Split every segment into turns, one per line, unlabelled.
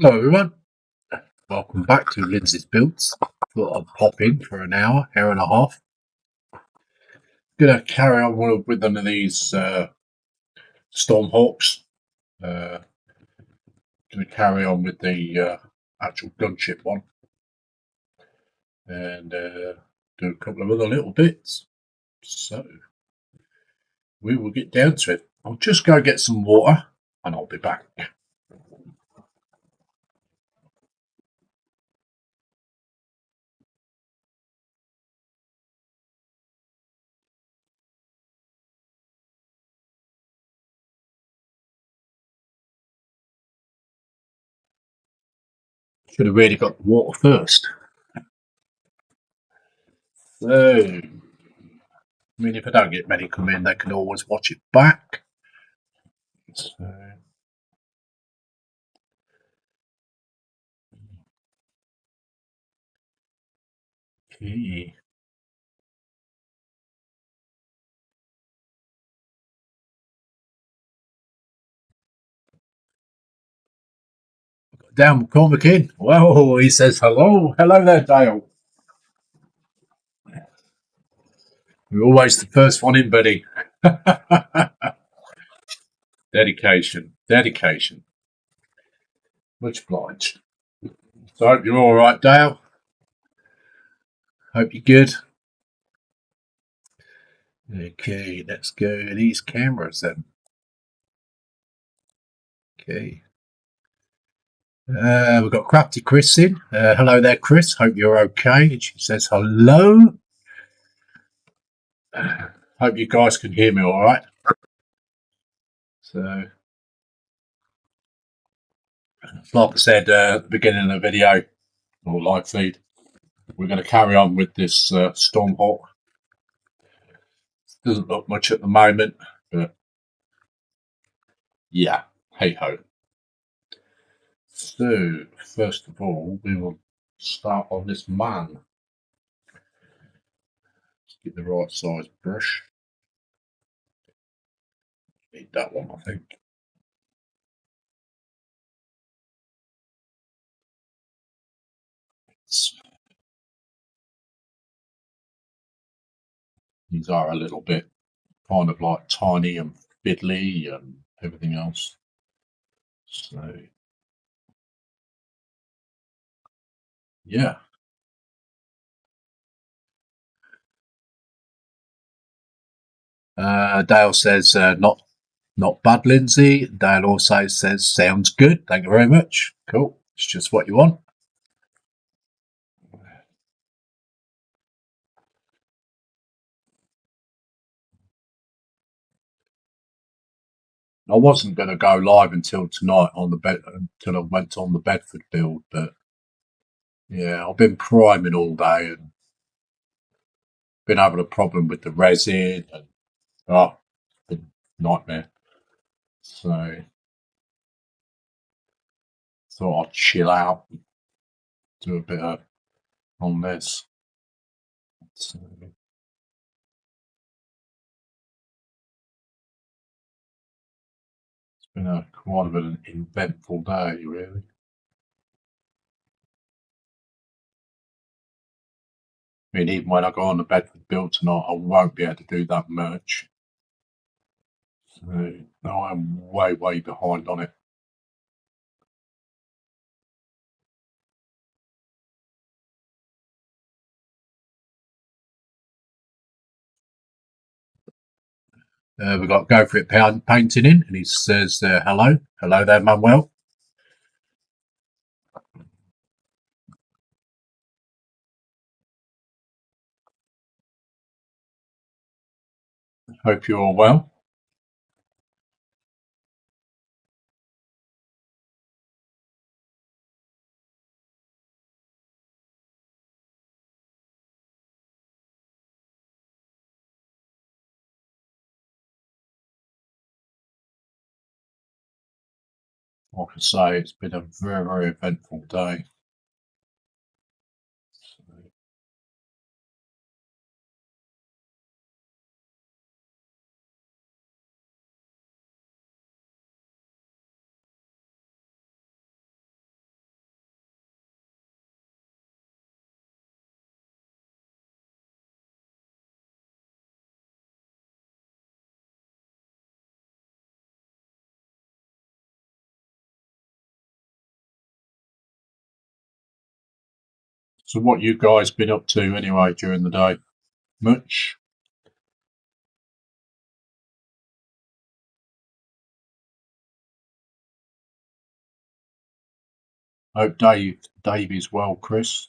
Hello everyone, welcome back to Lindsay's Builds. Thought I'd pop in for an hour and a half. Gonna carry on with one of these Stormhawks. Gonna carry on with the actual gunship one and do a couple of other little bits. So we will get down to it. I'll just go get some water and I'll be back. Should have really got the water first. So, I mean, if I don't get many come in, they can always watch it back. So, okay. Dale McCormick in. Well, he says hello. Hello there, Dale. You're always the first one in, buddy. Dedication. Much obliged. So I hope you're all right, Dale. Hope you're good. Okay, let's go to these cameras then. Okay. We've got Crafty Chris in. Hello there, Chris. Hope you're okay. She says hello. Hope you guys can hear me all right. So, like I said at the beginning of the video, or live feed, we're going to carry on with this Stormhawk. Doesn't look much at the moment, but yeah, hey ho. So, first of all, we will start on this man. Let's get the right size brush. Need that one, I think. These are a little bit kind of like tiny and fiddly and everything else. So, yeah. Dale says not bad, Lindsay. Dale also says sounds good. Thank you very much. Cool. It's just what you want. I wasn't going to go live until tonight on the bed until I went on the Bedford build, but yeah, I've been priming all day and been having a problem with the resin and it's been a nightmare. So thought I'd chill out, do a bit of on this. So, it's been a quite of an eventful day, really. I mean, even when I go on the Bedford build tonight, I won't be able to do that much. So no, I'm way behind on it. We've got Go For It Painting in, and he says hello. Hello there, Manuel. Hope you're all well. Like I say, it's been a very eventful day. So what you guys been up to anyway during the day? Much? Hope Dave is well, Chris.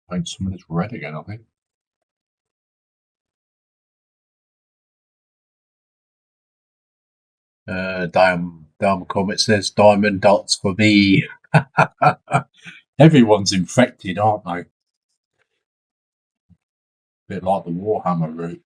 I think some of this red again, I think. Damn comment says diamond dots for me. Everyone's infected, aren't they? Bit like the Warhammer route.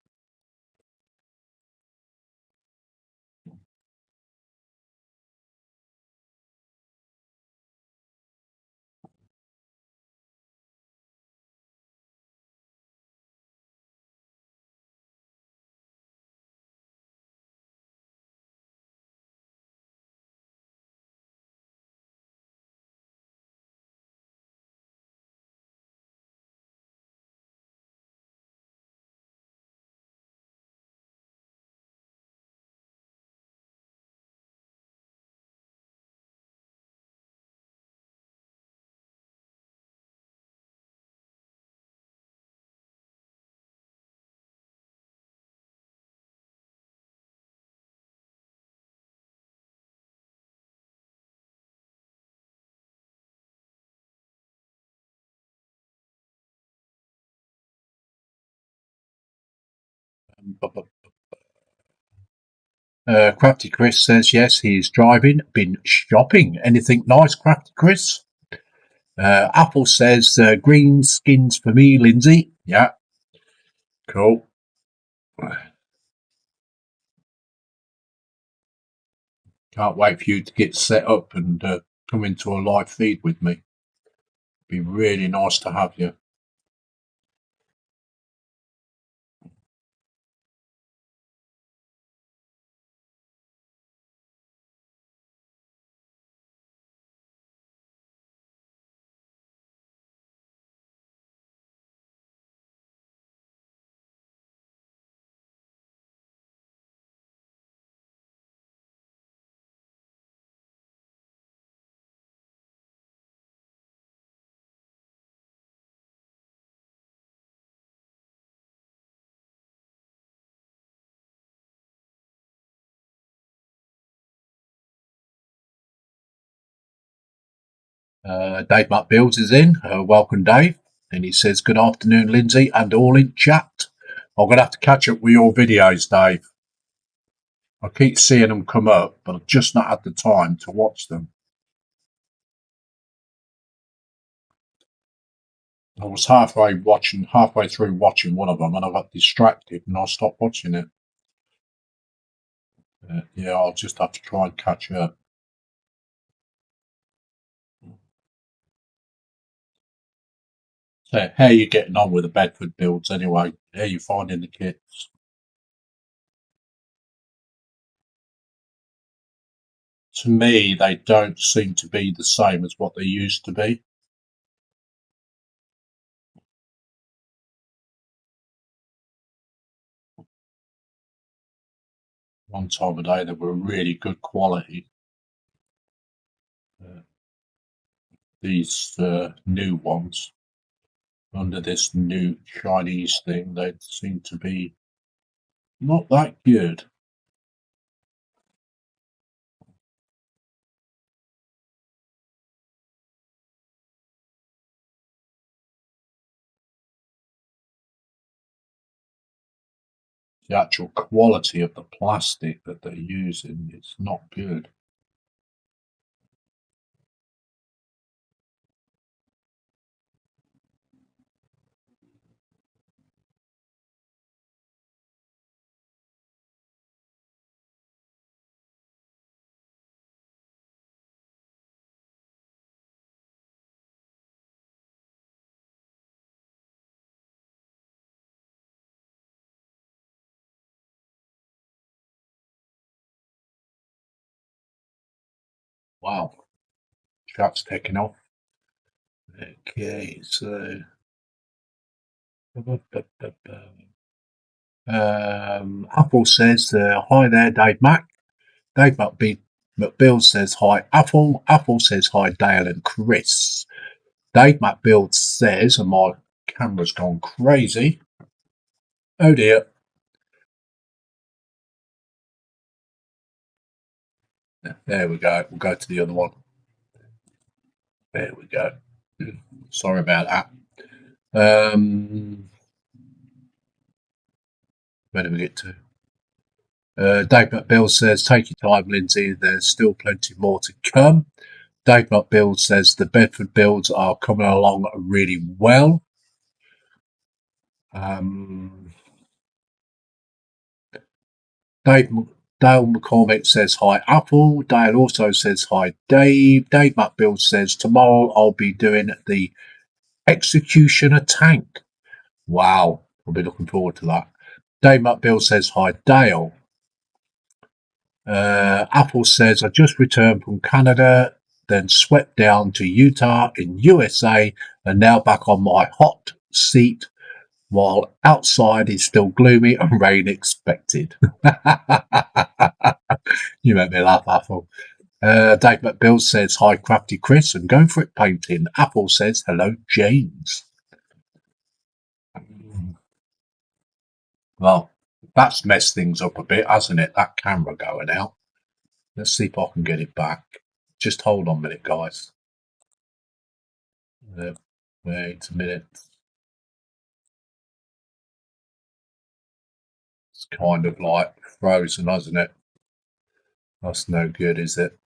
Crafty Chris says yes, he's driving. Been shopping. Anything nice, Crafty Chris? Apple says green skins for me, Lindsay. Yeah, cool. Can't wait for you to get set up and come into a live feed with me. Be really nice to have you. Dave McBills is in. Welcome, Dave. And he says, good afternoon, Lindsay, and all in chat. I'm going to have to catch up with your videos, Dave. I keep seeing them come up, but I've just not had the time to watch them. I was halfway through watching one of them, and I got distracted, and I stopped watching it. Yeah, I'll just have to try and catch up. So, how are you getting on with the Bedford builds anyway? How are you finding the kits? To me, they don't seem to be the same as what they used to be. One time a day, they were really good quality. These new ones, under this new Chinese thing, they seem to be not that good. The actual quality of the plastic that they're using is not good. Wow. Chat's taking off. Okay, so Apple says, hi there, Dave Mac. Dave McBill says hi, Apple. Apple says hi, Dale and Chris. Dave McBill says, and my camera's gone crazy. Oh dear. There we go. We'll go to the other one. There we go. Sorry about that. Where did we get to? Dave McBill says, take your time, Lindsay. There's still plenty more to come. Dave McBill says the Bedford builds are coming along really well. Dale McCormick says hi, Apple. Dale also says hi, Dave. Dave McBill says tomorrow I'll be doing the Executioner tank. Wow, I'll be looking forward to that. Dave McBill says hi, Dale. Apple says I just returned from Canada, then swept down to Utah in USA, and now back on my hot seat while outside is still gloomy and rain expected. You make me laugh, Apple. Dave McBill says hi, Crafty Chris, and go for it painting. Apple says hello, James. Well, that's messed things up a bit, hasn't it? That camera going out. Let's see if I can get it back. Just hold on a minute, guys. Wait a minute. It's kind of like frozen, hasn't it? That's no good, is it?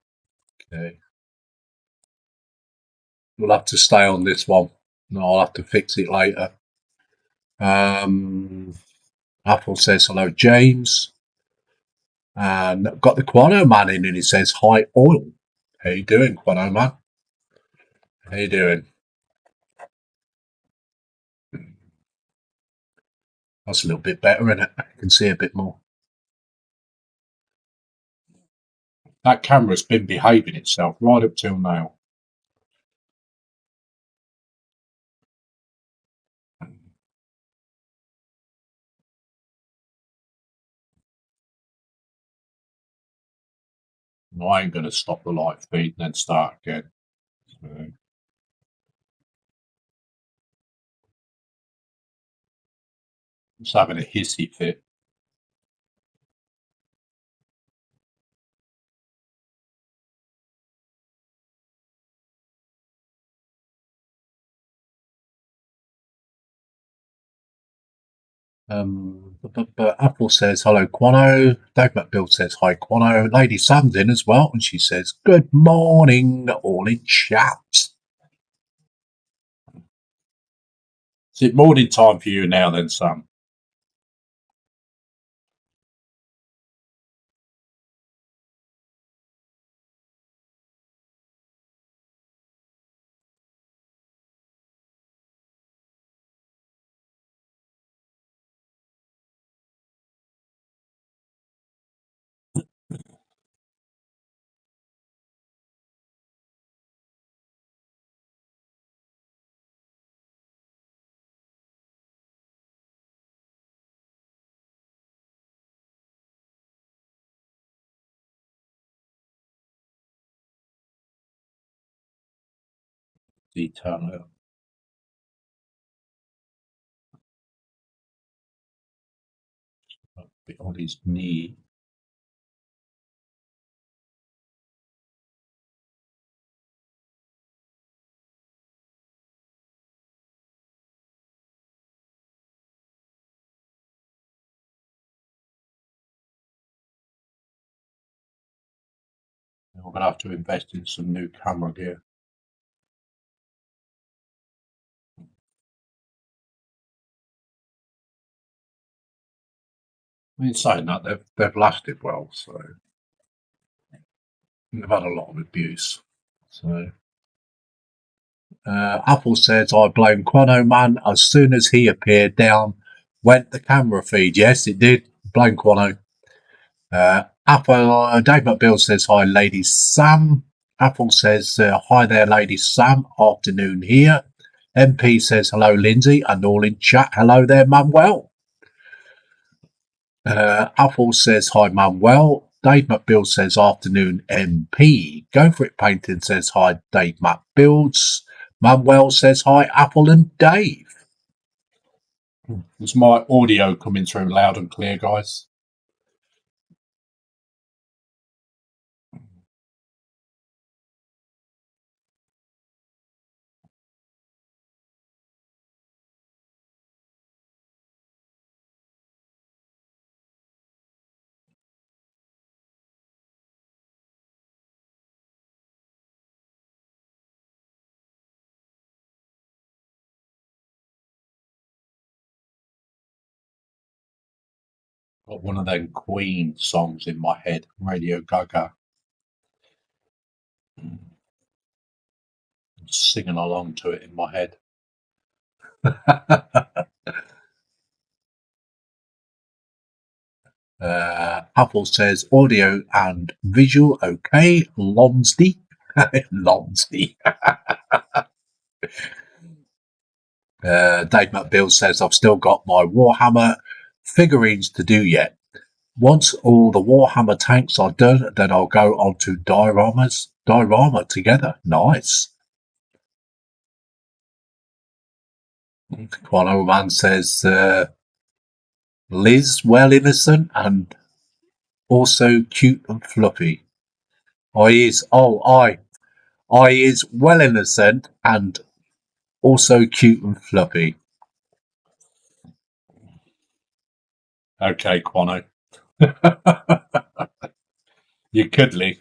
Okay. We'll have to stay on this one. No, I'll have to fix it later. Apple says hello, James. And got the Quano Man in, and he says hi, Oil. How you doing, Quano Man? How you doing? That's a little bit better, isn't it? I can see a bit more. That camera's been behaving itself right up till now. I ain't going to stop the light feed and then start again. So. It's having a hissy fit. But Apple says hello, Quano. Dave McBill says hi, Quano. Lady Sam's in as well, and she says good morning, all in chat. Is it morning time for you now, then, Sam? Detail a bit on his knee. We're going to have to invest in some new camera gear. I mean, saying that, they've lasted well, so they've had a lot of abuse. So, Apple says, I blame Quano Man. As soon as he appeared, down went the camera feed. Yes, it did. Blame Quano. Apple, Dave McBill says, hi, Lady Sam. Apple says, hi there, Lady Sam. Afternoon here. MP says, hello, Lindsay. And all in chat, hello there, Manuel. Apple says, hi, Manuel. Dave McBuild says, afternoon, MP. Go for it, Painting says, hi, Dave McBuilds. Manuel says, hi, Apple and Dave. Is my audio coming through loud and clear, guys? Got one of them Queen songs in my head, Radio Gaga. Singing along to it in my head. Apple says audio and visual okay. Lonsdy. Lonsdy. Dave McBill says I've still got my Warhammer figurines to do yet. Once all the Warhammer tanks are done, then I'll go on to diorama together. Nice. One old man says Liz, well innocent and also cute and fluffy. I is well innocent and also cute and fluffy. Okay, Quano. You're cuddly.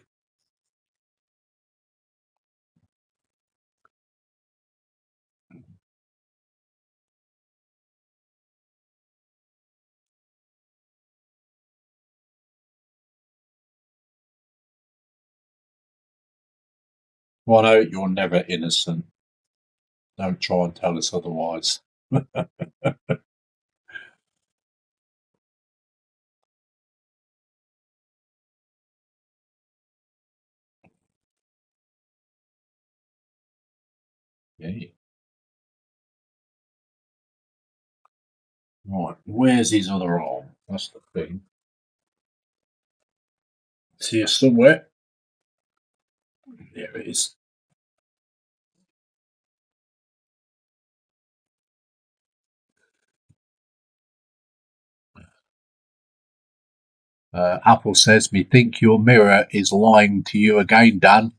Quano, you're never innocent. Don't try and tell us otherwise. Yeah. Right, where's his other arm? That's the thing. Is he somewhere? There it is. Apple says, me think your mirror is lying to you again, Dan.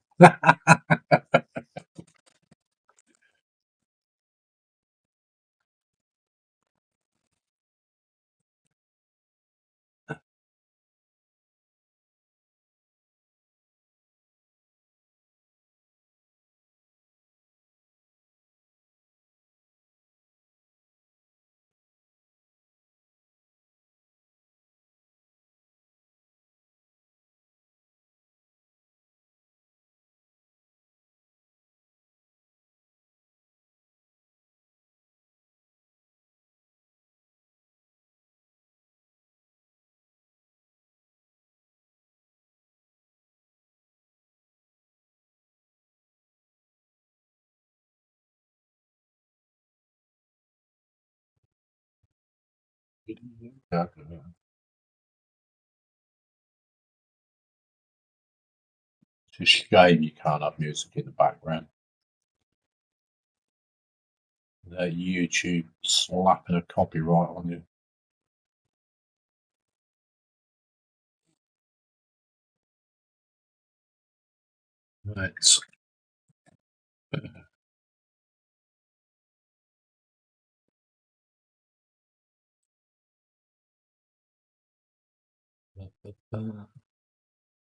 It's a shame you can't have music in the background. That YouTube slapping a copyright on you. Right.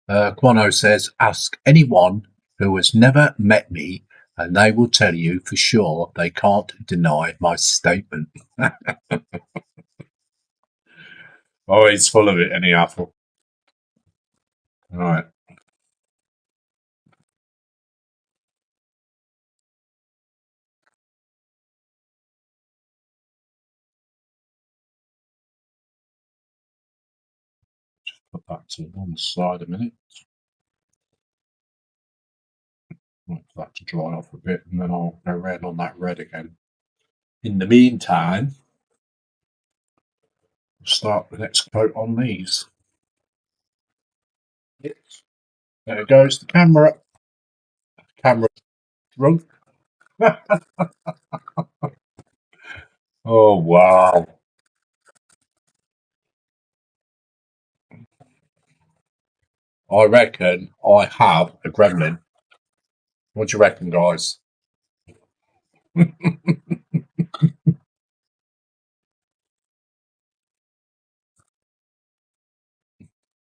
Quano says, ask anyone who has never met me and they will tell you for sure they can't deny my statement. Oh, he's full of it, any Apple. All right. Just put that to one side a minute. Wait for that to dry off a bit, and then I'll go around on that red again. In the meantime, I'll start the next coat on these. There goes the camera. Camera drunk. Oh, wow. I reckon I have a gremlin. What do you reckon, guys?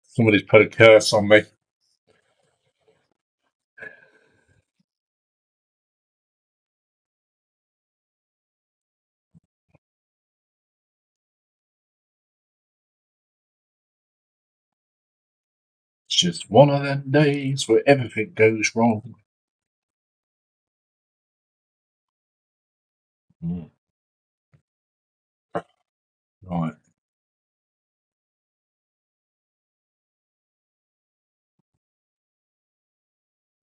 Somebody's put a curse on me. It's just one of them days where everything goes wrong. Right.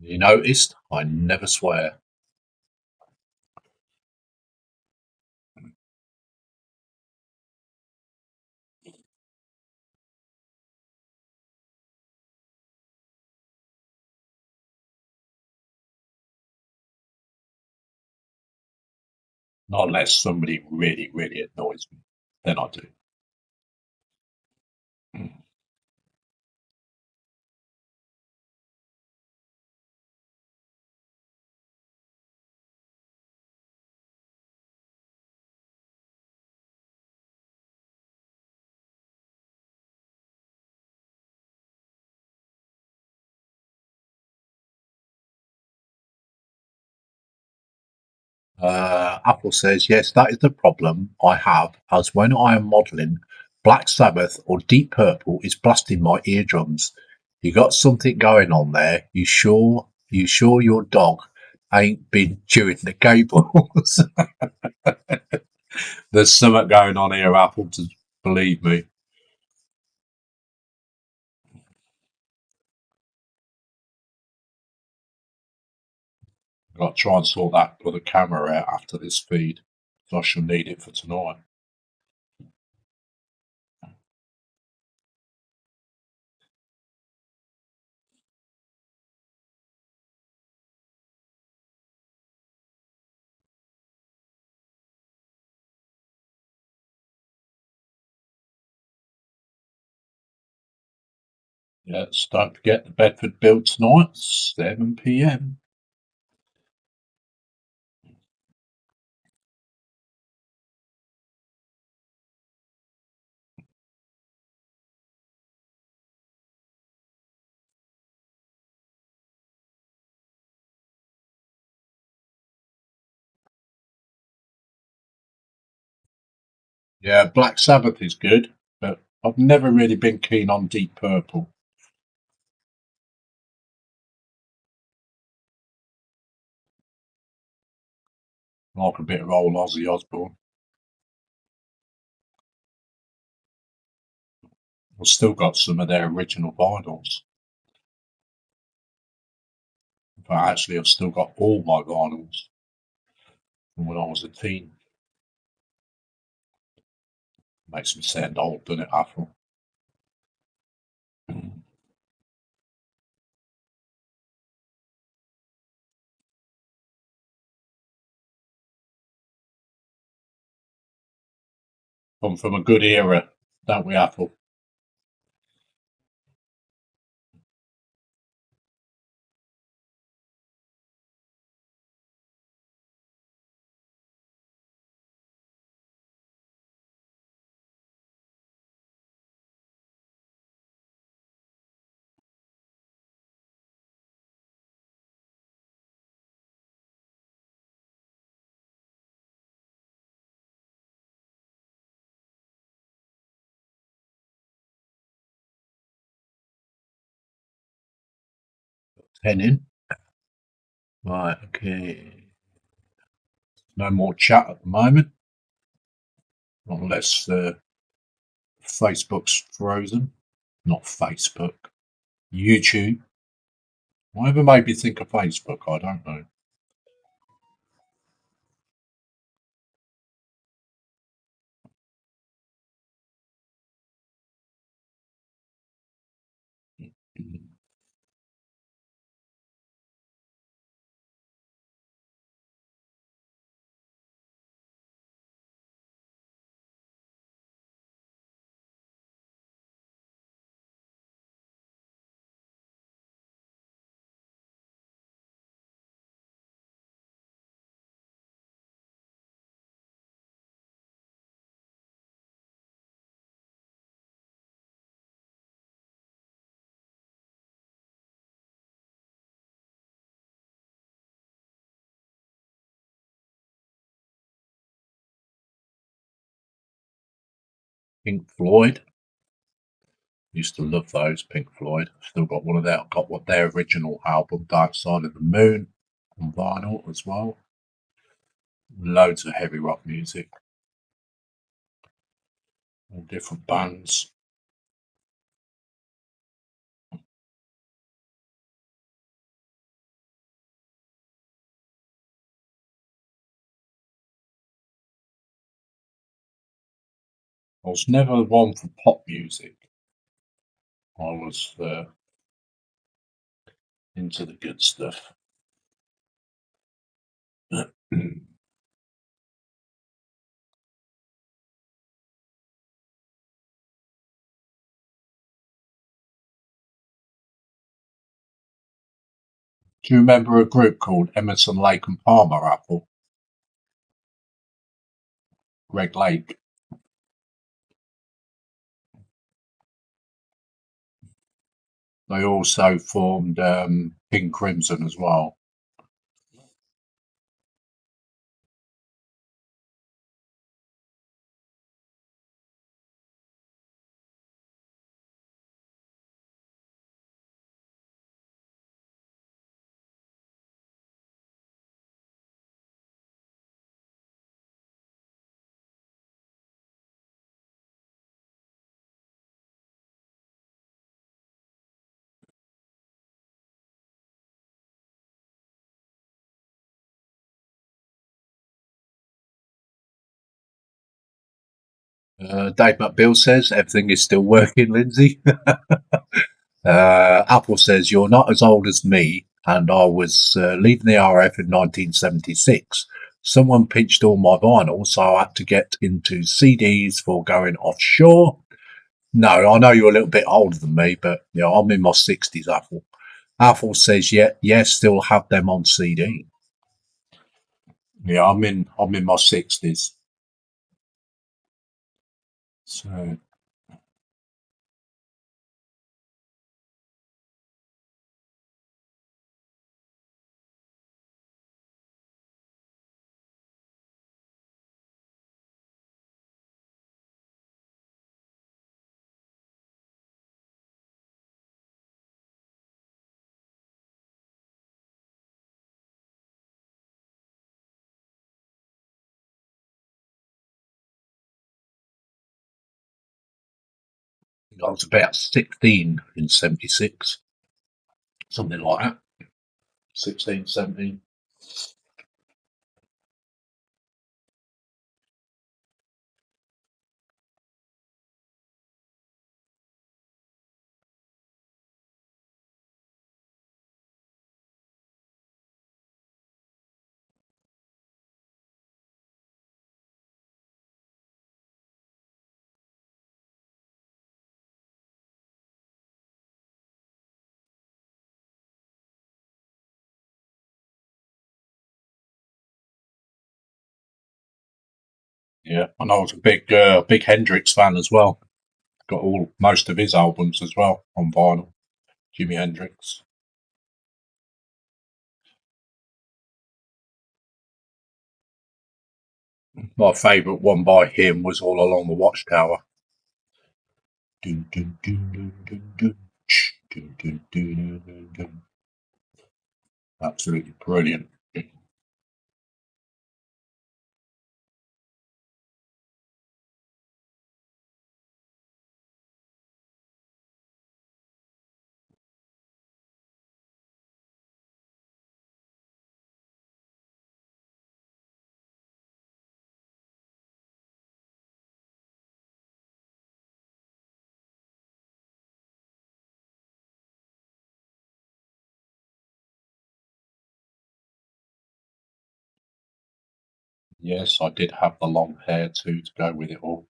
You noticed? I never swear. Not unless somebody really, really annoys me. Then I do. Apple says, yes, that is the problem I have, as when I am modelling, Black Sabbath or Deep Purple is blasting my eardrums. You got something going on there. You sure your dog ain't been chewing the cables? There's something going on here, Apple, to believe me. I've got to try and sort that other camera out after this feed. So I shall need it for tonight. Yes, don't forget the Bedford build tonight, 7 p.m. Yeah, Black Sabbath is good, but I've never really been keen on Deep Purple. I like a bit of old Ozzy Osbourne. I've still got some of their original vinyls. In fact, actually, I've still got all my vinyls from when I was a teen. Makes me sound old, doesn't it, Afro? Come from a good era, don't we, Apple? Ten in. Right, okay. No more chat at the moment, unless Facebook's frozen. Not Facebook, YouTube. Whatever made me think of Facebook, I don't know. Pink Floyd. Used to love those Pink Floyd. Still got one of their got what their original album, Dark Side of the Moon, on vinyl as well. Loads of heavy rock music, all different bands. I was never one for pop music. I was into the good stuff. Do you remember a group called Emerson, Lake and Palmer Apple? Greg Lake. They also formed Pink Crimson as well. Dave McBill says everything is still working, Lindsay. Apple says you're not as old as me, and I was leaving the RF in 1976. Someone pinched all my vinyl, so I had to get into CDs for going offshore. No, I know you're a little bit older than me, but I'm in my 60s. Apple says, yeah, still have them on CD. Yeah, I'm in my 60s. So I was about 16 in 76, something like that. 16, 17. Yeah, and I was a big Hendrix fan as well. Got most of his albums as well on vinyl. Jimi Hendrix. My favourite one by him was All Along the Watchtower. Dun, dun, dun, dun, dun, dun. Dun, dun, dun, dun, dun, dun. Absolutely brilliant. Yes, I did have the long hair too to go with it all.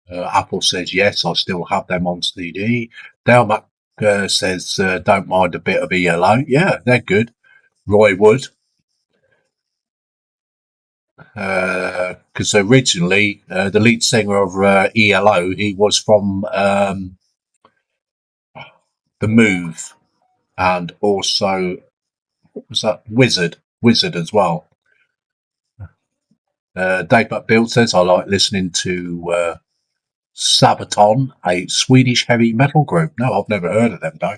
Apple says yes, I still have them on CD. Delmac says don't mind a bit of ELO. Yeah, they're good. Roy Wood, because originally the lead singer of ELO, he was from The Move, and also what was that Wizard as well. Dave McBill says I like listening to Sabaton, a Swedish heavy metal group. No, I've never heard of them, Dave.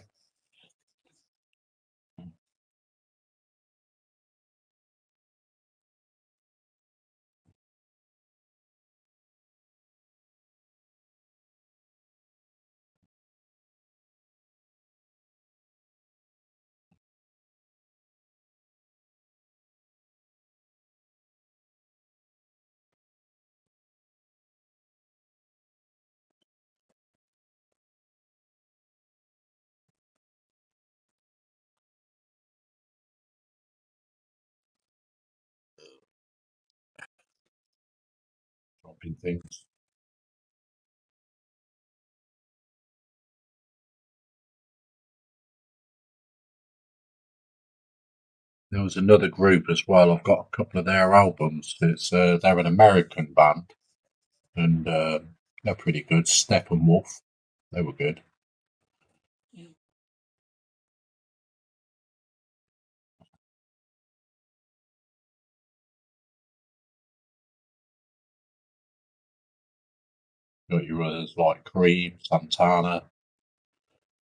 Dropping things. There was another group as well. I've got a couple of their albums. It's they're an American band, and they're pretty good. Steppenwolf, they were good. Got your others like Cream, Santana,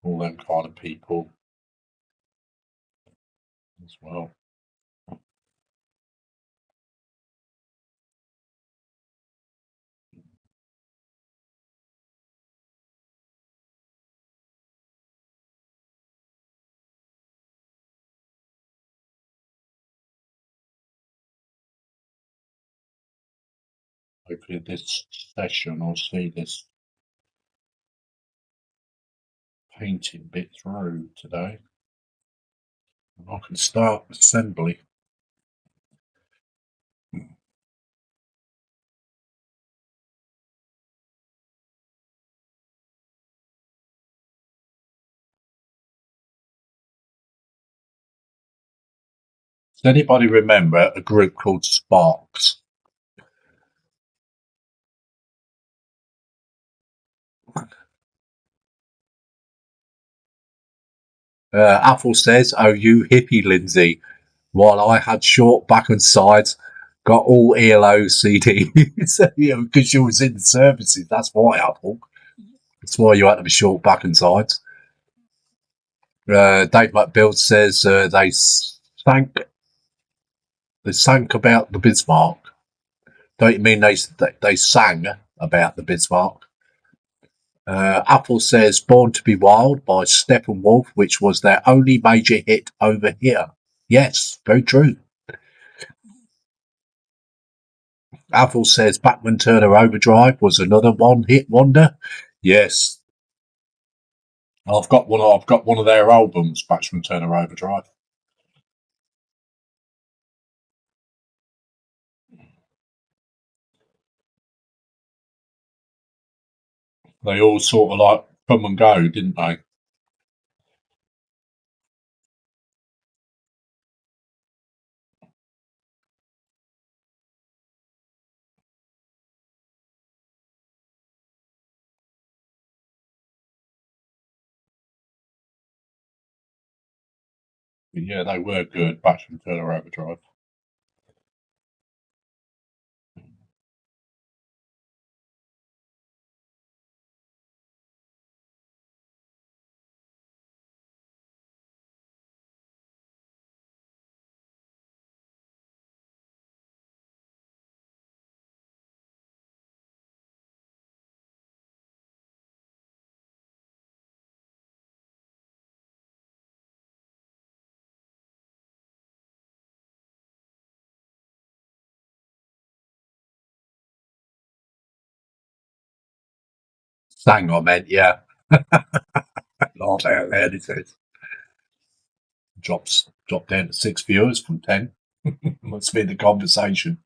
all them kind of people as well. Hopefully, this session I'll see this painting bit through today, and I can start assembly. Does anybody remember a group called Sparks? Apple says, "Oh, you hippie, Lindsay." While I had short back and sides, got all ELO CDs. Because you was in the services. That's why, Apple. That's why you had to be short back and sides. Dave McBuild says they sank about the Bismarck. Don't you mean they sang about the Bismarck? Apple says Born to Be Wild by Steppenwolf, which was their only major hit over here. Yes, very true. Apple says Bachman Turner Overdrive was another one hit wonder. Yes, I've got one. I've got one of their albums, Bachman Turner Overdrive. They all sort of like come and go, didn't they? But yeah, they were good. Bachman Turner Overdrive. Sang I meant, yeah. Laugh out loud, it says. Dropped down to 6 viewers from 10. Must be the conversation.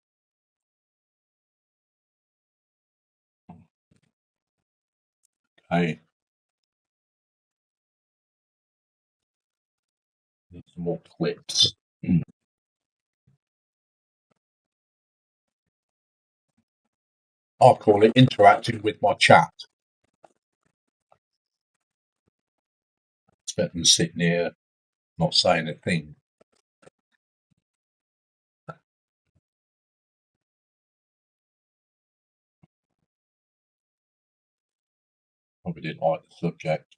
Hey, need some more clips. I call it interacting with my chat. It's better than sitting here not saying a thing. Probably didn't like the subject.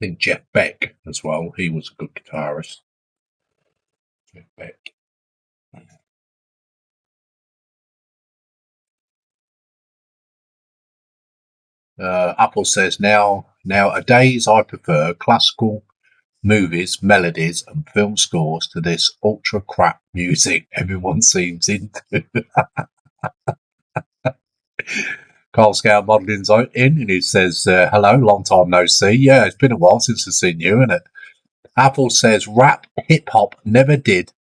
I think Jeff Beck as well. He was a good guitarist. Jeff Beck. Apple says nowadays I prefer classical movies, melodies, and film scores to this ultra crap music everyone seems into. Carl Scout Modeling's in and he says, hello, long time no see. Yeah, it's been a while since I've seen you, isn't it? Apple says rap hip hop never did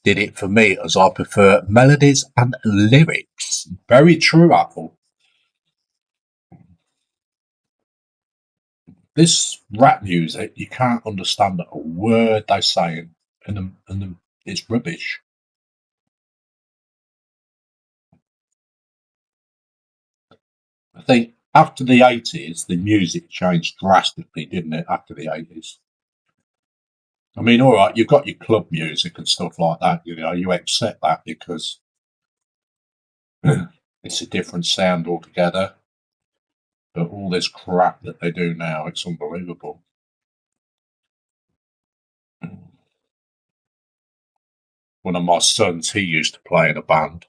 it for me as I prefer melodies and lyrics. Very true, Apple. This rap music, you can't understand a word they're saying, and it's rubbish. I think after the 80s, the music changed drastically, didn't it? After the 80s. I mean, all right, you've got your club music and stuff like that, you accept that because it's a different sound altogether. But all this crap that they do now, it's unbelievable. One of my sons, he used to play in a band,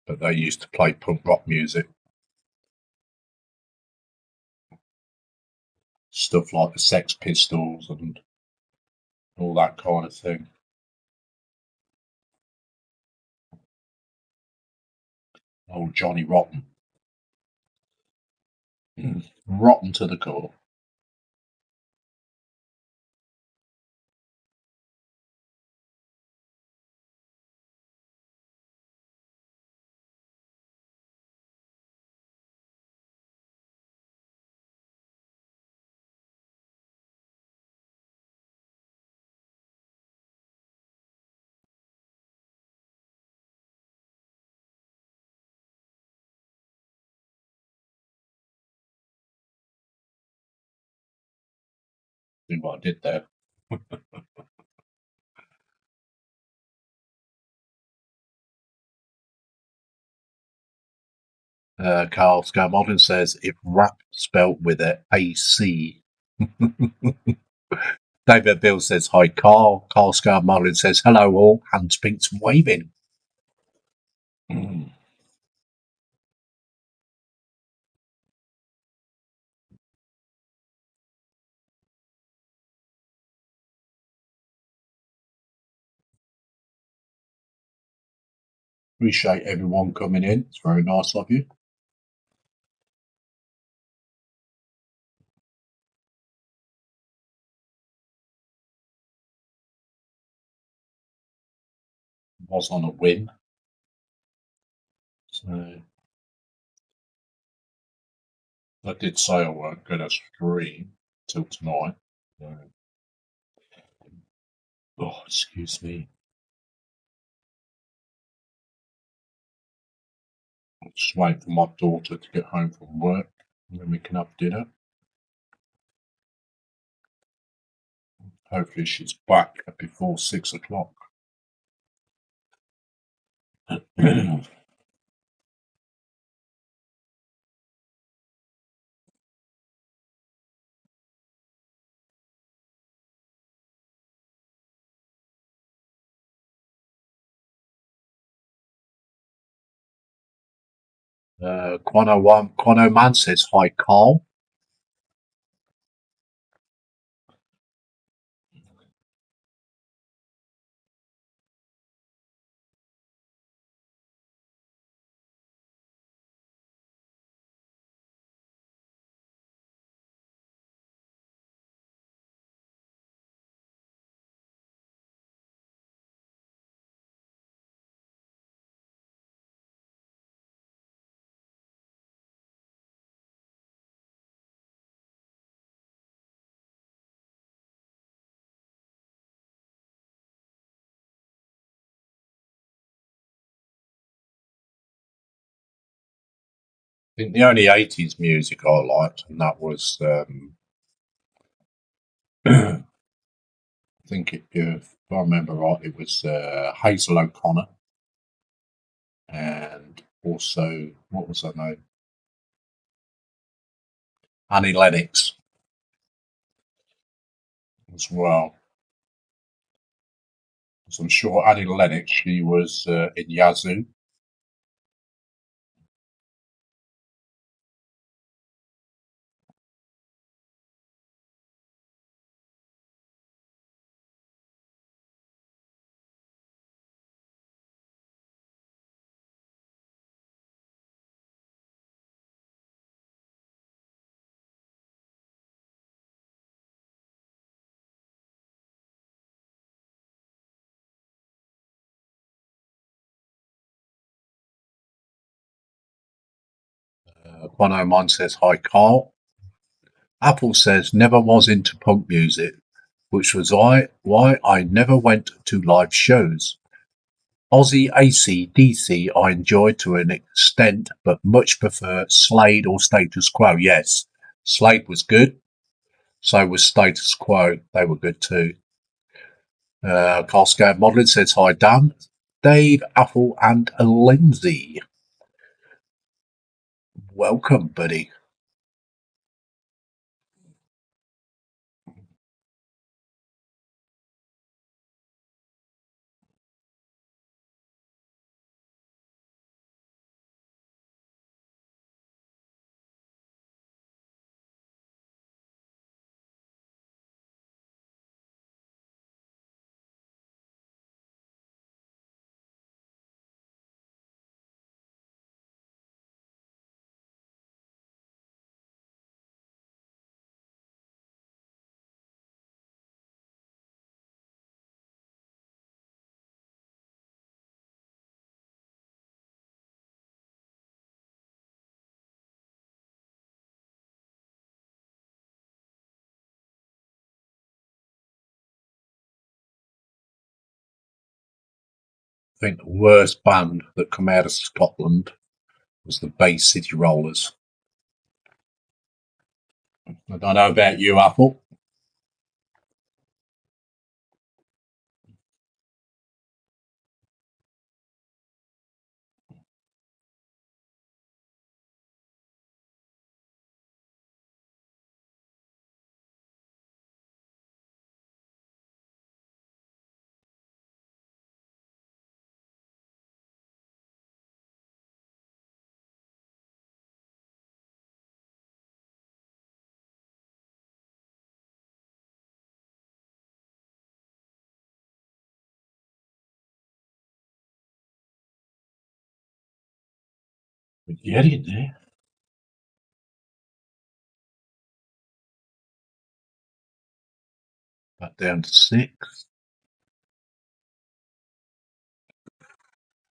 but they used to play punk rock music. Stuff like the Sex Pistols and all that kind of thing. Old Johnny Rotten. Rotten to the core. See what I did there. Carl Scarmodin says if rap spelt with a AC. David Bill says hi, Carl. Carl Scarmodin says hello all. Hands, pinks, and waving. Appreciate everyone coming in. It's very nice of you. Was on a win. So I did say I weren't going to stream till tonight. Oh, excuse me. I'm just waiting for my daughter to get home from work, and then we can have dinner. Hopefully she's back before 6 o'clock. Quano Man says hi, Carl. I think the only 80s music I liked, and that was, I think if I remember right, it was Hazel O'Connor, and also, what was her name? Annie Lennox as well. So I'm sure Annie Lennox, she was in Yazoo. Quano Man says hi, Carl. Apple says never was into punk music, which was why I never went to live shows. Aussie AC/DC I enjoyed to an extent, but much prefer Slade or Status Quo. Yes, Slade was good. So was Status Quo. They were good too. Cascade Modelling says hi, Dan, Dave, Apple, and Lindsay. Welcome, buddy. I think the worst band that come out of Scotland was the Bay City Rollers. I don't know about you, Apple. Get in there. Back down to 6.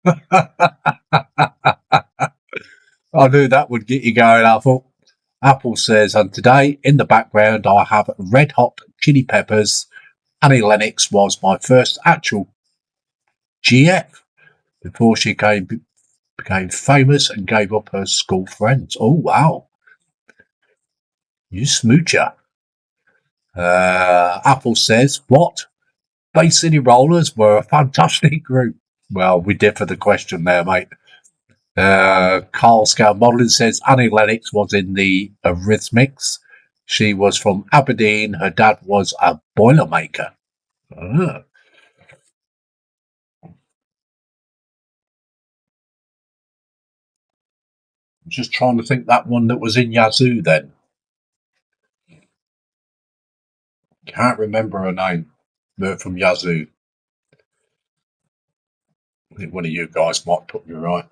I knew that would get you going, Apple. Apple says, and today in the background I have Red Hot Chili Peppers. Annie Lennox was my first actual GF before she became famous and gave up her school friends. Oh, wow. You smoocher. Apple says, what? Bay City Rollers were a fantastic group. Well, we differ the question there, mate. Carl Scale Modelling says Annie Lennox was in the Eurythmics. She was from Aberdeen. Her dad was a boilermaker. Ah, I'm just trying to think that one that was in Yazoo then. Can't remember her name. From Yazoo. I think one of you guys might put me right.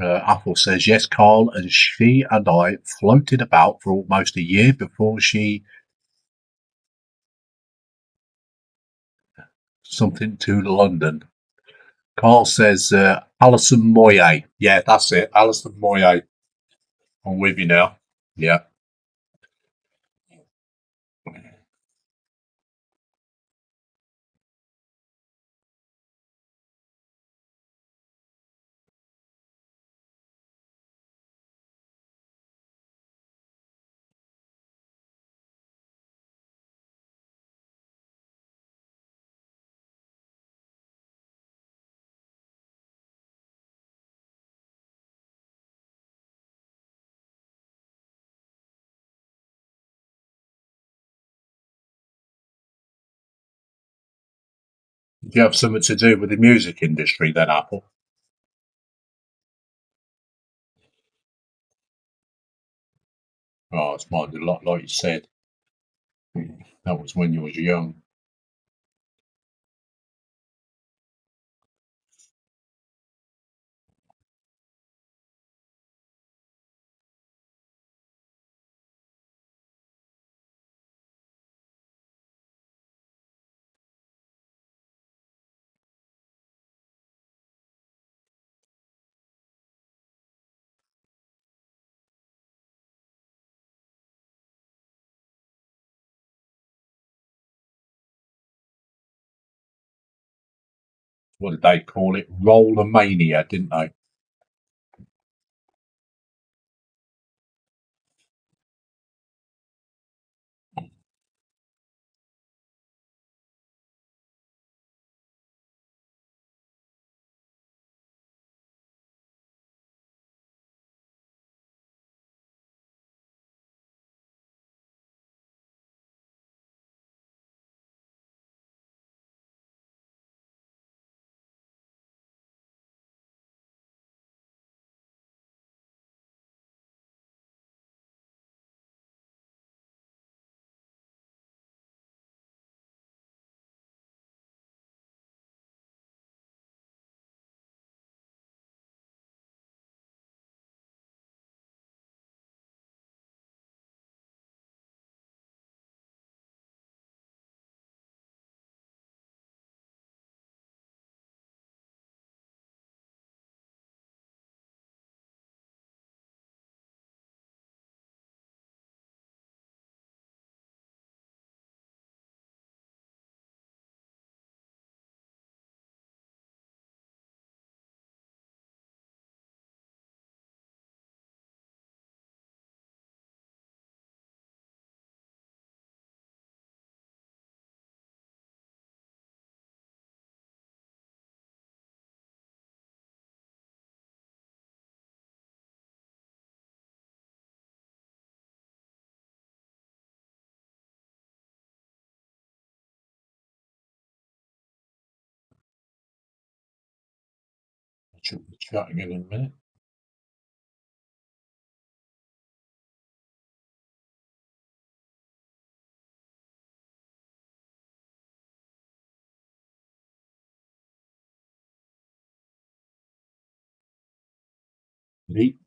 Apple says, yes, Carl, and she and I floated about for almost a year before she something to London. Carl says, Alison Moyet. Yeah, that's it. Alison Moyet. I'm with you now. Yeah. Do you have something to do with the music industry then, Apple? Oh, it's mine a lot, like you said. That was when you was young. What did they call it? Roller mania, didn't they? Check the chat again in a minute. Neat.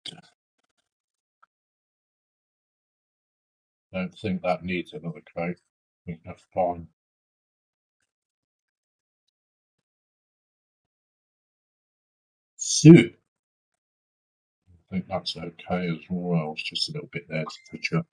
Don't think that needs another crate. I think that's fine. So, I think that's okay as well. It's just a little bit there to touch up.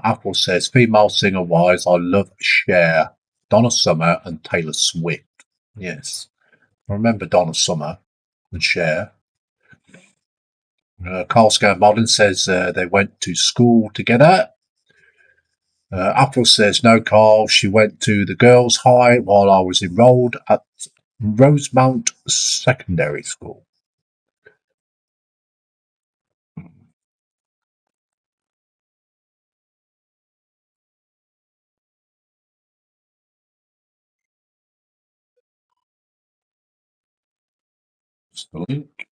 Apple says, female singer wise, I love Cher, Donna Summer, and Taylor Swift. Yes, I remember Donna Summer and Cher. Carl Scan Modern says they went to school together. Apple says, no, Carl, she went to the girls' high while I was enrolled at Rosemount Secondary School. That's the link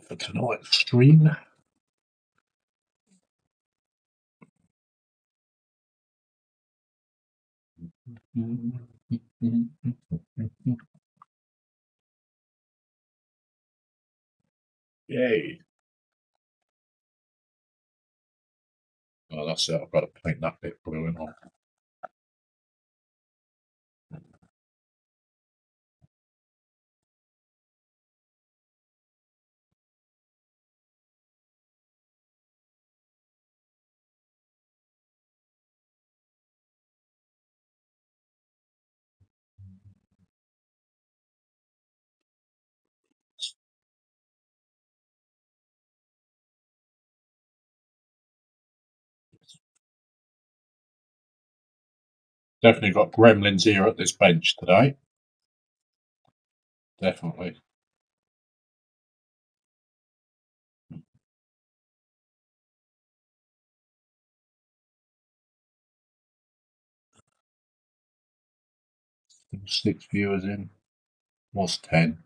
for tonight's stream. Yay. Oh, that's it. I've got to paint that bit blue and on. Definitely got gremlins here at this bench today. Definitely. Six viewers in. Was 10.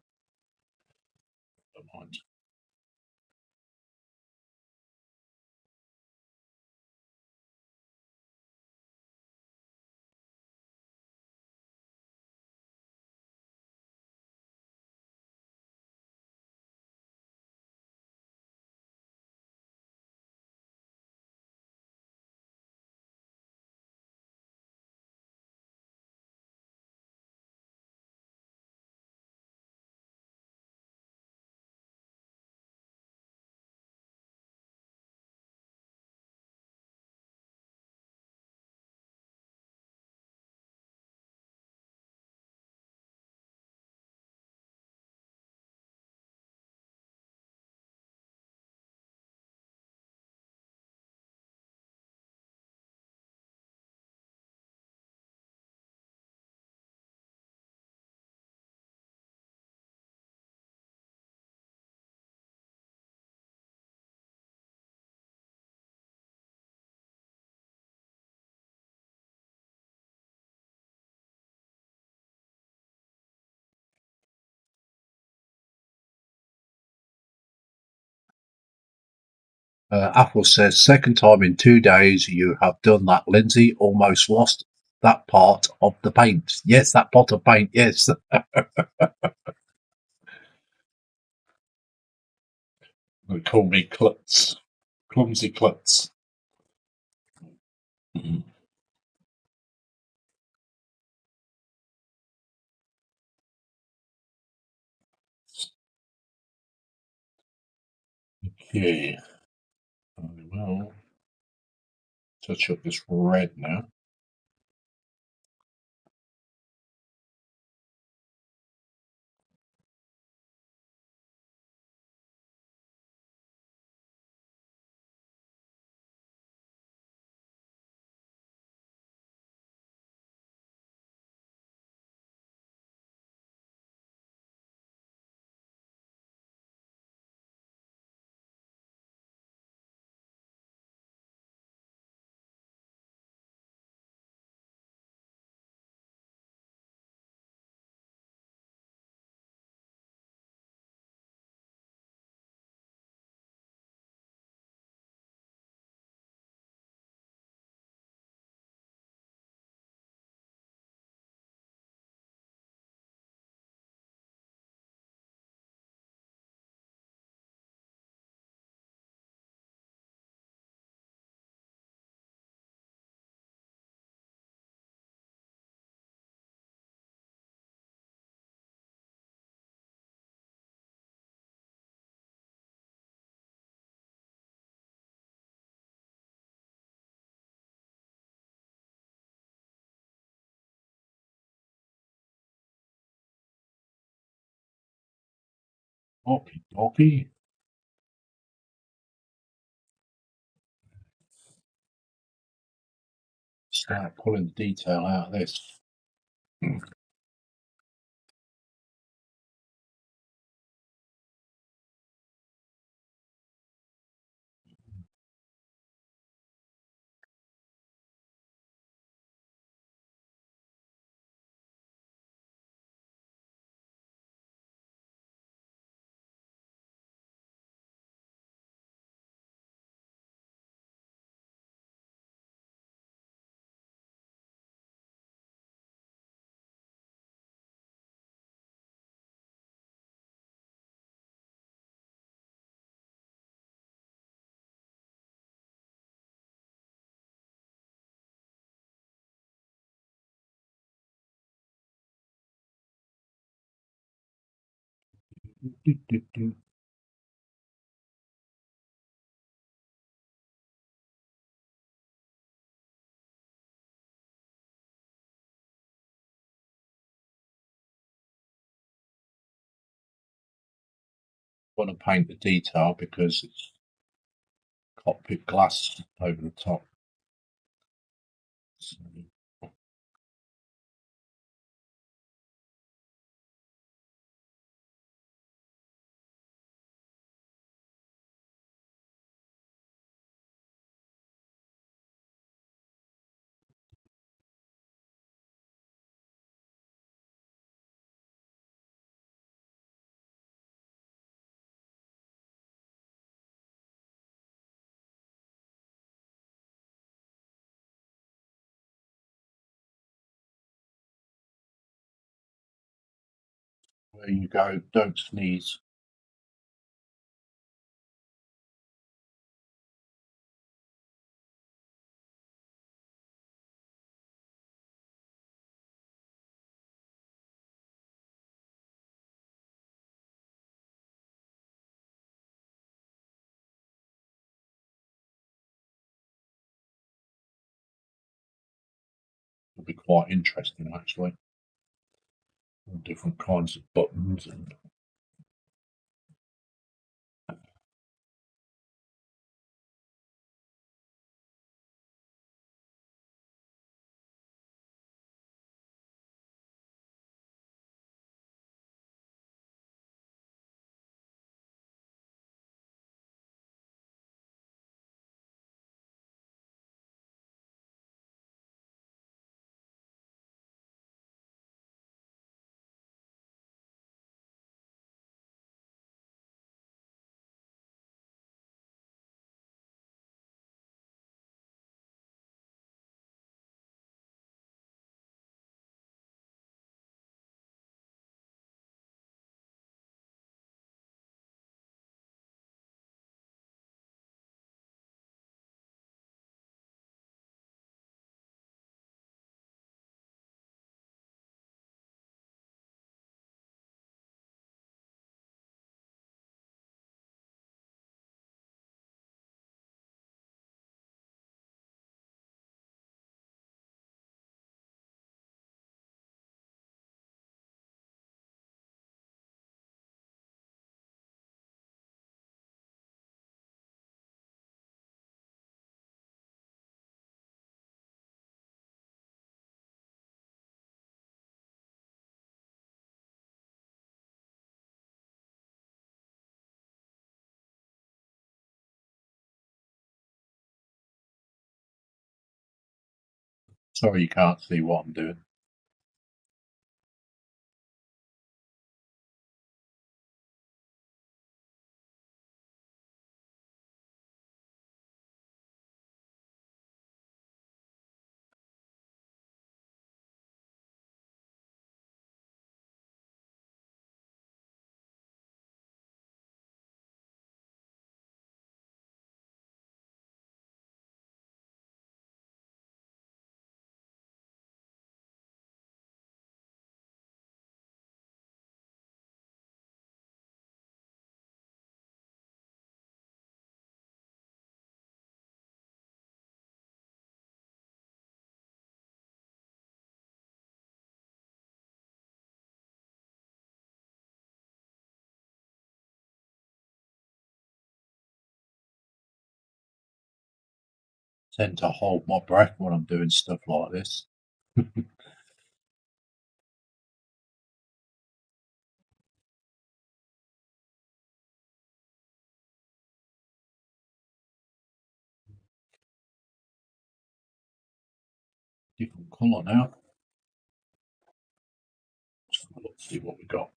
Never mind. Apple says, second time in 2 days you have done that, Lindsay. Almost lost that part of the paint. Yes, that pot of paint, yes. They call me Klutz. Clumsy Klutz. Okay. I will touch up this red now. Okie dokie. Start pulling the detail out of this. Want to paint the detail because it's cockpit glass over the top. So, where you go, don't sneeze. It'll be quite interesting actually. All different kinds of buttons and sorry you can't see what I'm doing. tend to hold my breath when I'm doing stuff like this. Different colour now. Let's see what we got.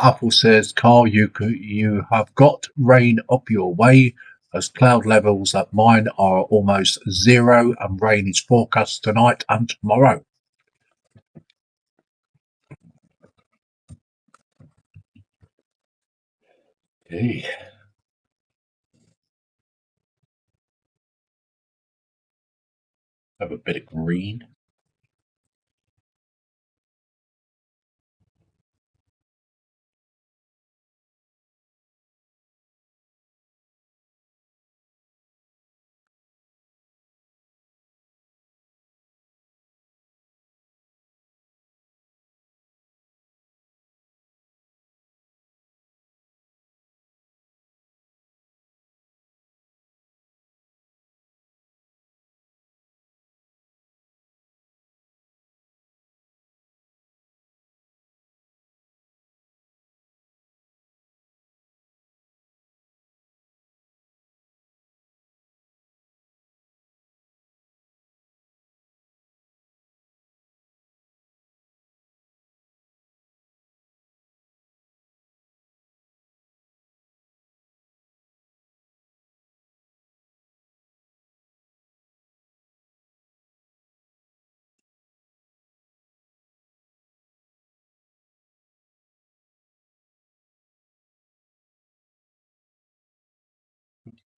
Apple says, Carl, you have got rain up your way as cloud levels at mine are almost zero and rain is forecast tonight and tomorrow. Okay. Have a bit of green.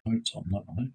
Notes on that, I think.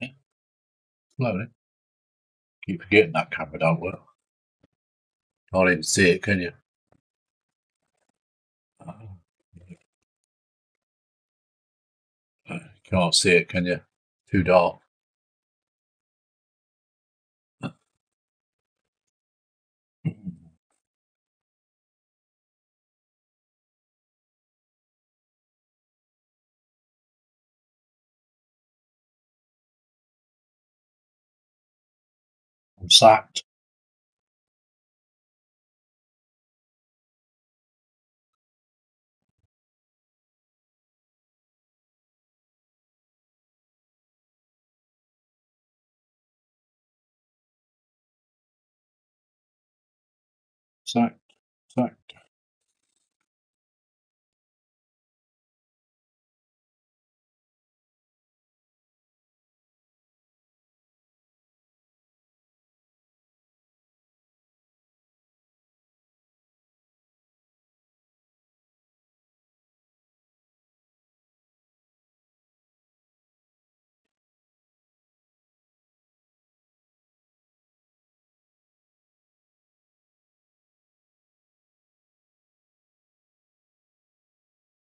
Yeah, slowly. Keep forgetting that camera don't work. Can't even see it, can you? Can't see it, can you? Too dark. I'm sacked. Sacked. Sacked.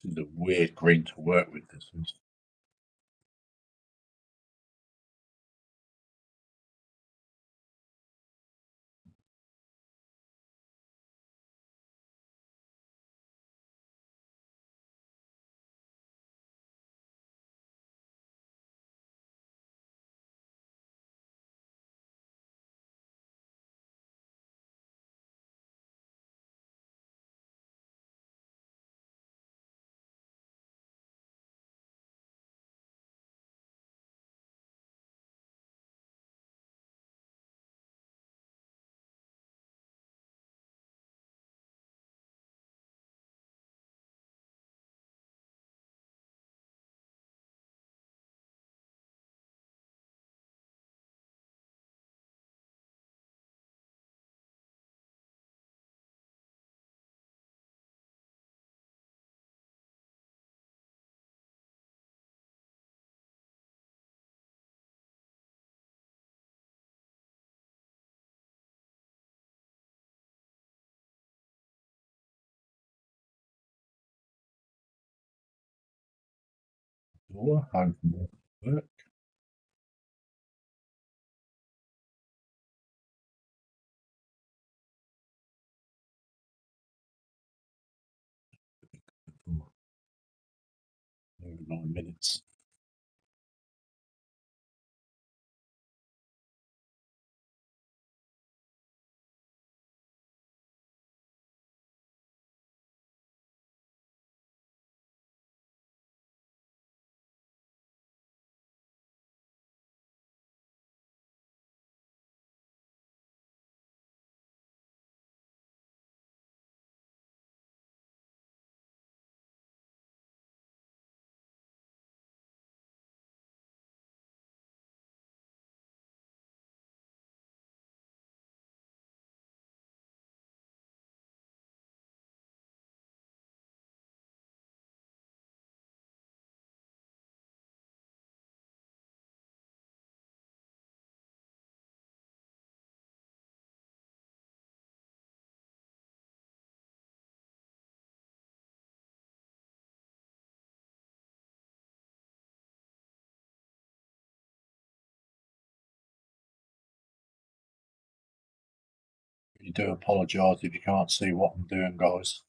This is a weird green to work with, this is. Laura, home from work. Over 9 minutes. You do apologise if you can't see what I'm doing, guys.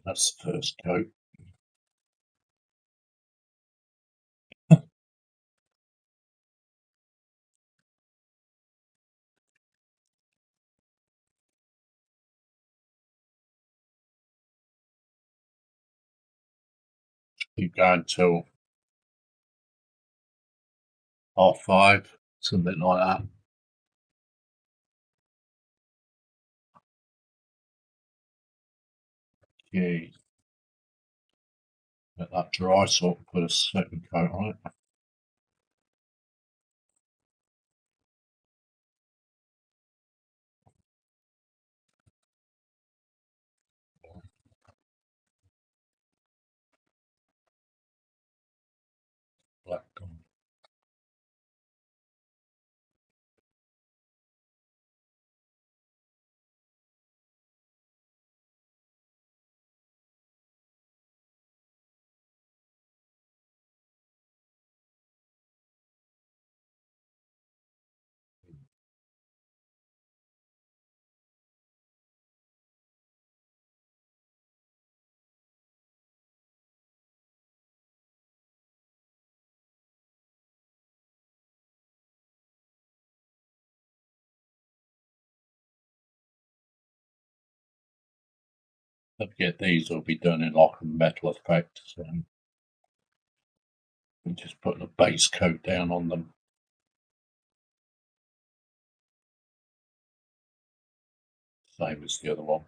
That's the first coat. Keep going till 5:30, something like that. Okay. Let that dry, sort of put a second coat on it. Black on. Don't forget these will be done in like a metal effect, so we're just putting a base coat down on them. Same as the other one.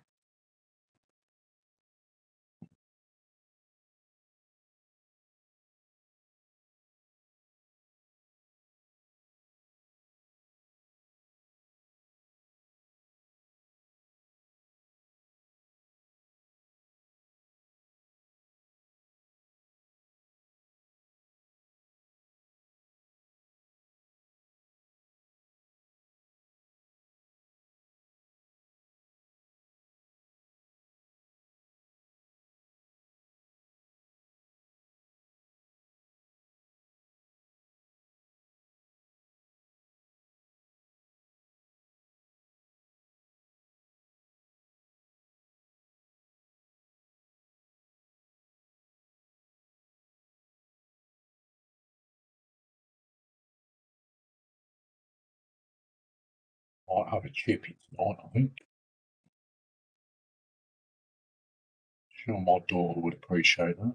Might have a chippy tonight, I think. Sure, my daughter would appreciate that.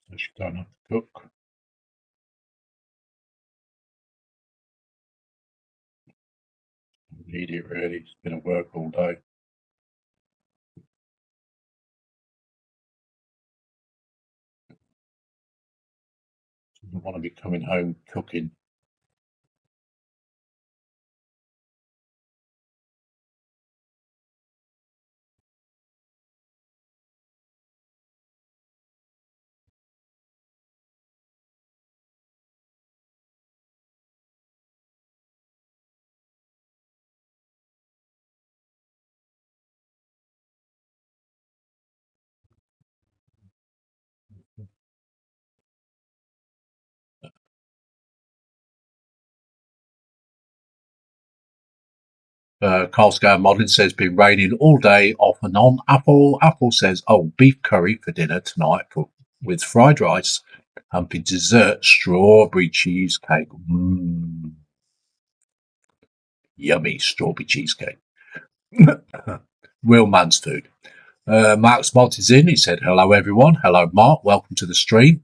So she don't have to cook. Need it really. It's been at work all day. don't want to be coming home cooking. Carl Scout Modeling says been raining all day off and on. Apple says, oh, beef curry for dinner tonight with fried rice and for dessert strawberry cheesecake. Yummy strawberry cheesecake. Real man's food. Mark's Mod is in. He said, hello, everyone. Hello, Mark. Welcome to the stream.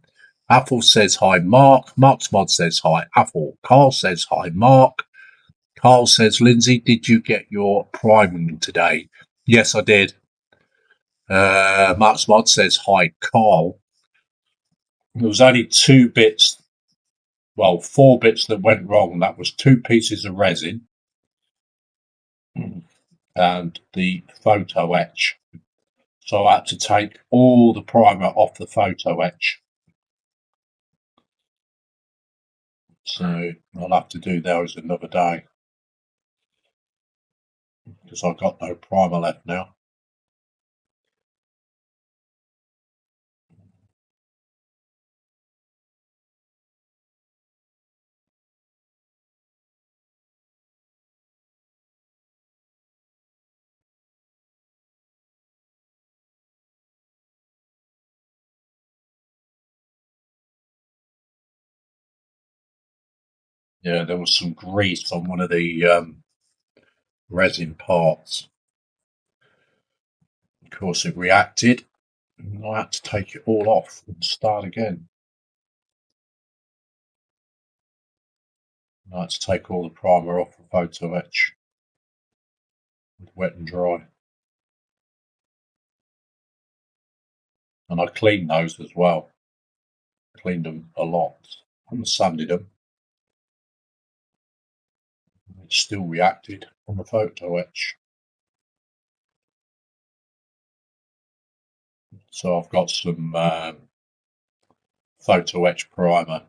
Apple says hi, Mark. Mark's Mod says hi, Apple. Carl says hi, Mark. Carl says, Lindsay, did you get your priming today? Yes, I did. Mark's Mod says hi, Carl. There was only 4 bits that went wrong. That was 2 pieces of resin and the photo etch. So I had to take all the primer off the photo etch. So I'll have to do those another day because I've got no primer left now. Yeah, there was some grease on one of the resin parts. Of course, it reacted. And I had to take it all off and start again. I had to take all the primer off the photo etch with wet and dry. And I cleaned those as well. Cleaned them a lot and sanded them. It still reacted on the photo etch. So I've got some photo etch primer.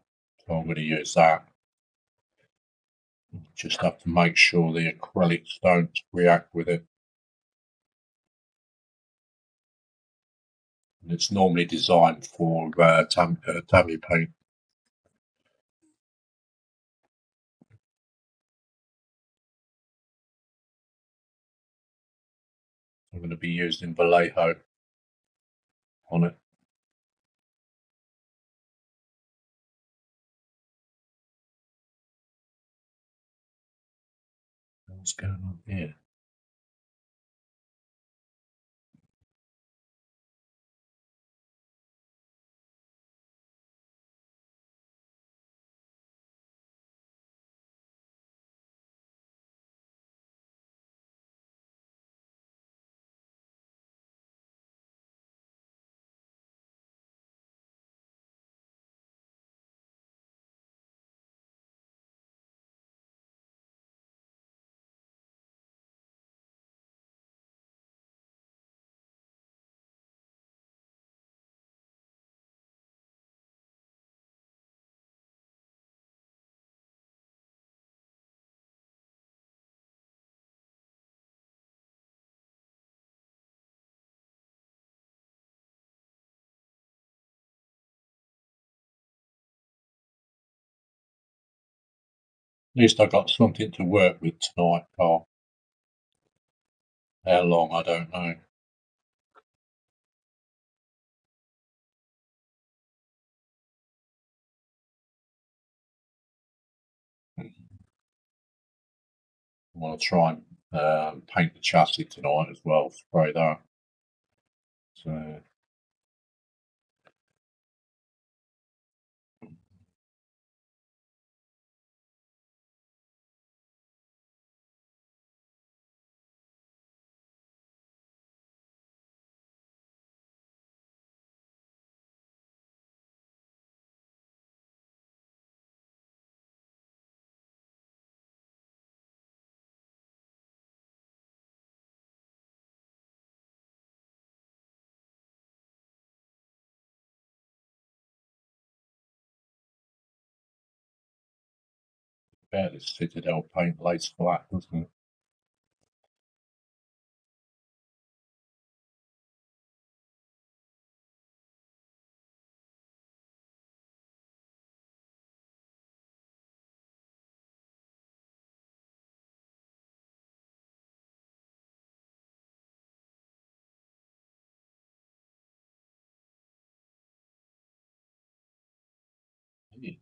So I'm going to use that. Just have to make sure the acrylics don't react with it. And it's normally designed for Tamiya paint. I'm going to be using Vallejo on it. What's going on here? At least I got something to work with tonight, Carl. How long, I don't know. I want to try and paint the chassis tonight as well, spray that. So bet this Citadel paint lays flat, doesn't it? Yeah.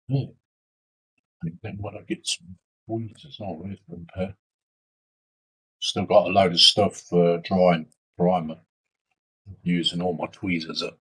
Yeah. And then when I get some tweezers, I'll with them pair. Still got a load of stuff for drying primer, using all my tweezers up.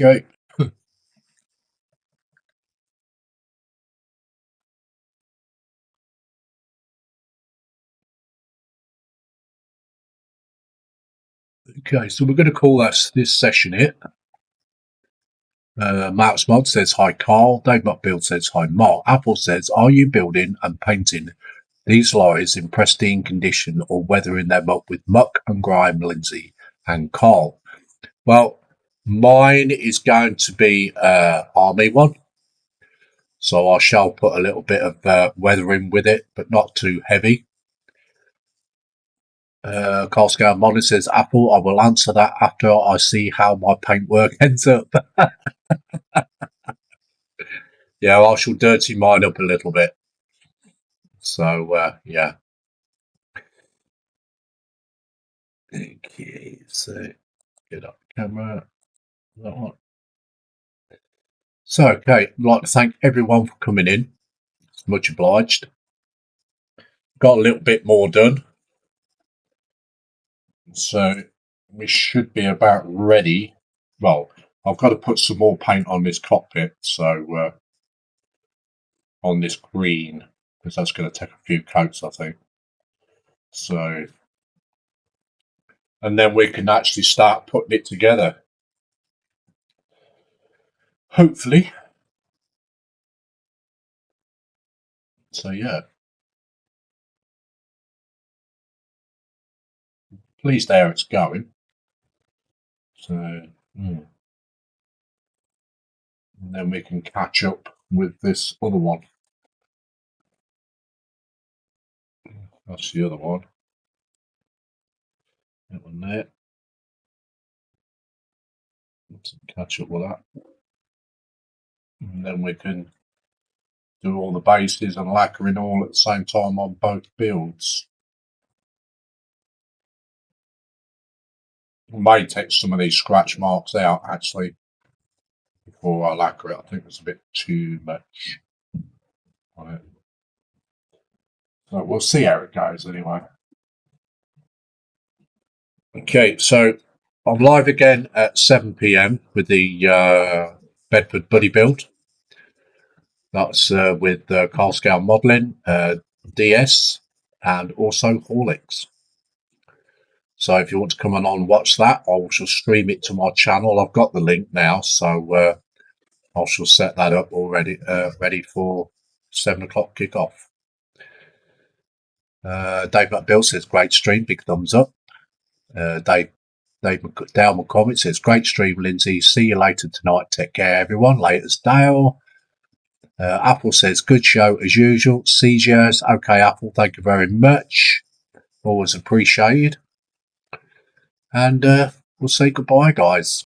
Okay. Okay, so we're going to call this session it. Mark's Mod says hi Carl. Dave Build says hi Mark. Apple says, are you building and painting these lorries in pristine condition or weathering them up with muck and grime, Lindsay and Carl? Well, mine is going to be army one, so I shall put a little bit of weathering with it, but not too heavy. Carl Scout Modern says, Apple, I will answer that after I see how my paintwork ends up. Yeah, I shall dirty mine up a little bit. So, yeah. Okay, so get up camera. That one. So, okay, I'd like to thank everyone for coming in. It's much obliged. Got a little bit more done. So, we should be about ready. Well, I've got to put some more paint on this cockpit. So, on this green, because that's going to take a few coats, I think. So, and then we can actually start putting it together. Hopefully. So, yeah. pleased how it's going. So, and then we can catch up with this other one. That's the other one. That one there. Let's catch up with that. And then we can do all the bases and lacquering all at the same time on both builds. I may take some of these scratch marks out actually before I lacquer it. I think there's a bit too much on it. So we'll see how it goes anyway. Okay, so I'm live again at 7 PM with the Bedford Buddy build. That's with Carl Scale Modelling, DS, and also Horlicks. So if you want to come on and watch that, I shall stream it to my channel. I've got the link now, so I shall set that up already, ready for 7 o'clock kickoff. Dave McBill says, great stream, big thumbs up. Dale McCormick says, great stream, Lindsay. See you later tonight. Take care, everyone. Laters, Dale. Apple says, good show as usual. CJs, okay, Apple, thank you very much. Always appreciated. And we'll say goodbye, guys.